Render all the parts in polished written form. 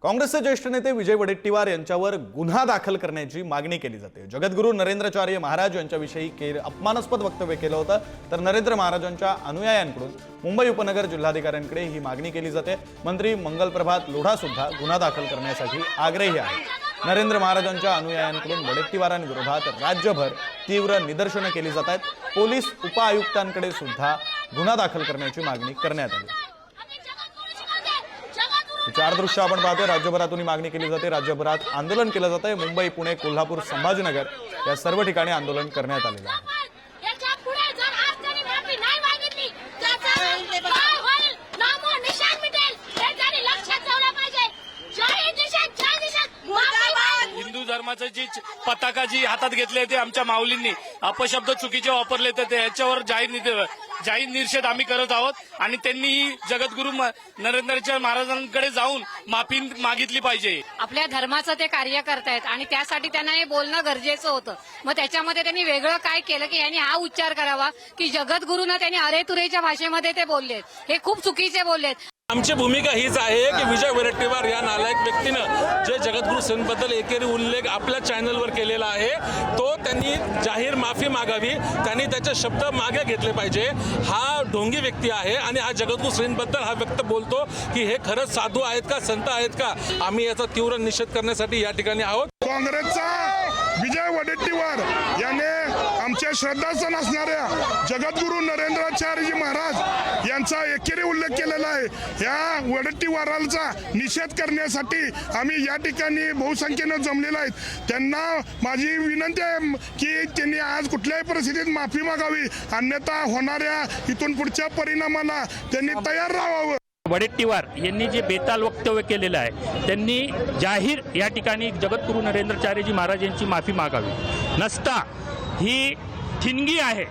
काँग्रेसचे ज्येष्ठ नेते विजय वडेट्टीवार यांच्यावर गुन्हा दाखल करण्याची मागणी केली जाते। जगद्गुरू नरेंद्राचार्य महाराज यांच्याविषयी अपमानास्पद वक्तव्य केलं होतं, तर नरेंद्र महाराजांच्या अनुयायांकडून मुंबई उपनगर जिल्हाधिकाऱ्यांकडे ही मागणी केली जाते। मंत्री मंगलप्रभात लोढा सुद्धा गुन्हा दाखल करण्यासाठी आग्रही आहेत। नरेंद्र महाराजांच्या अनुयायांकडून वडेट्टीवारांविरोधात राज्यभर तीव्र निदर्शनं केली जात आहेत। पोलीस उपआयुक्तांकडे सुद्धा गुन्हा दाखल करण्याची मागणी करण्यात आली। चार दृश्य आपण पाहतोय। राज्यभरातून ही मागणी केली जाते। राज्यभरात आंदोलन केलं जात आहे। मुंबई, पुणे, कोल्हापूर, संभाजीनगर या सर्व ठिकाणी आंदोलन करण्यात आलेलं आहे। हिंदू धर्माचं जी पताका जी हातात घेतले ते आमच्या माऊलींनी अपशब्द चुकीचे वापरले तर त्याच्यावर जाहीर निषेध आम्ही करत आहोत आणि त्यांनी जगद्गुरू नरेंद्राचार्य महाराजांकडे जाऊन माफी मागितली पाहिजे। आपल्या धर्माचं ते कार्य करतायत आणि त्यासाठी त्यांना हे बोलणं गरजेचं होतं। मग त्याच्यामध्ये त्यांनी वेगळं काय केलं की यांनी हा उच्चार करावा की जगद्गुरूंना त्यांनी अरेतुरेच्या भाषेमध्ये ते बोललेत, हे खूप चुकीचे बोललेत। आमची भूमिका हीच आहे की विजय वडेट्टीवार या नालायक व्यक्तीनं जे जगद्गुरू श्रींबद्दल एकेरी उल्लेख आपल्या चॅनलवर केलेला आहे तो त्यांनी जाहीर माफी मागावी, त्यांनी त्याचे शब्द मागे घेतले पाहिजे। हा ढोंगी व्यक्ती आहे आणि हा जगद्गुरू श्रींबद्दल हा व्यक्त बोलतो की हे खरंच साधू आहेत का, संत आहेत का। आम्ही याचा तीव्र निषेध करण्यासाठी या ठिकाणी आहोत। काँग्रेसचा विजय वडेट्टीवार याने आमच्या श्रद्धास्थान असणाऱ्या जगद्गुरू नरेंद्राचार्यजी महाराज यांचा एकेरी उल्लेख केलेला आहे। या वडेट्टीवारांचा निषेध करण्यासाठी आम्ही या ठिकाणी बहुसंख्येनं जमलेलो आहेत। त्यांना माझी विनंती आहे की त्यांनी आज कुठल्याही परिस्थितीत माफी मागावी, अन्यथा होणाऱ्या इथून पुढच्या परिणामाला त्यांनी तयार राहावं। वडेट्टीवार यांनी जे बेताल वक्तव्य केलेलं आहे त्यांनी जाहीर या ठिकाणी जगद्गुरू नरेंद्राचार्यजी महाराज यांची माफी मागावी। नसता ही ठिणगी आहे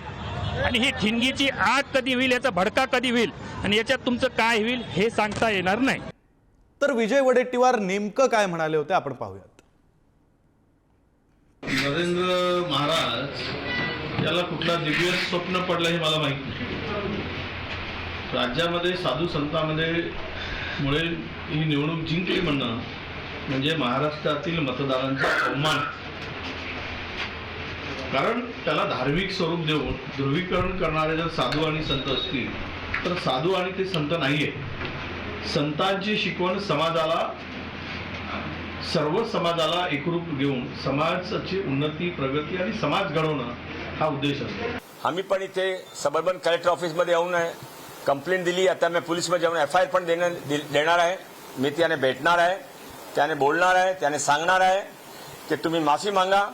आणि ही ठिणगीची आग कधी होईल, याचा भडका कधी होईल आणि याच्यात तुमचं काय होईल हे सांगता येणार नाही। तर विजय वडेट्टीवार नेमकं काय म्हणाले होते आपण पाहूयात। नरेंद्र महाराज याला कुठला दिव्य स्वप्न पडलं हे मला माहित नाही। राज्यामध्ये साधू संतांमध्ये मुळे ही निवडणूक जिंकली म्हणणं म्हणजे महाराष्ट्रातील मतदारांचा अवमान। कारण त्याला धार्मिक स्वरूप देऊन ध्रुवीकरण करणारे जर साधू आणि संत असतील तर साधू आणि ते संत नाहीये। संतांची शिकवण समाजाला, सर्व समाजाला एकरूप घेऊन समाजाची उन्नती, प्रगती आणि समाज घडवणं हा उद्देश असतो। आम्ही पण इथे सबर्बन कलेक्टर ऑफिसमध्ये येऊन कंप्लेंट दिली। आता मी पोलीसमध्ये जाऊन FIR पण देणार आहे। मी त्याने भेटणार आहे, त्याने बोलणार आहे, त्याने सांगणार आहे की तुम्ही माफी मागा।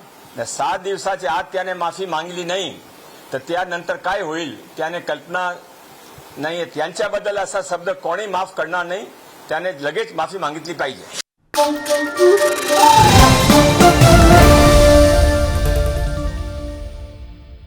7 दिवसाच्या आत त्याने माफी मागली नाही तर त्यानंतर काय होईल त्याने कल्पना नाही। त्यांच्याबद्दल असा शब्द कोणी माफ करणार नाही, त्याने लगेच माफी मागितली पाहिजे।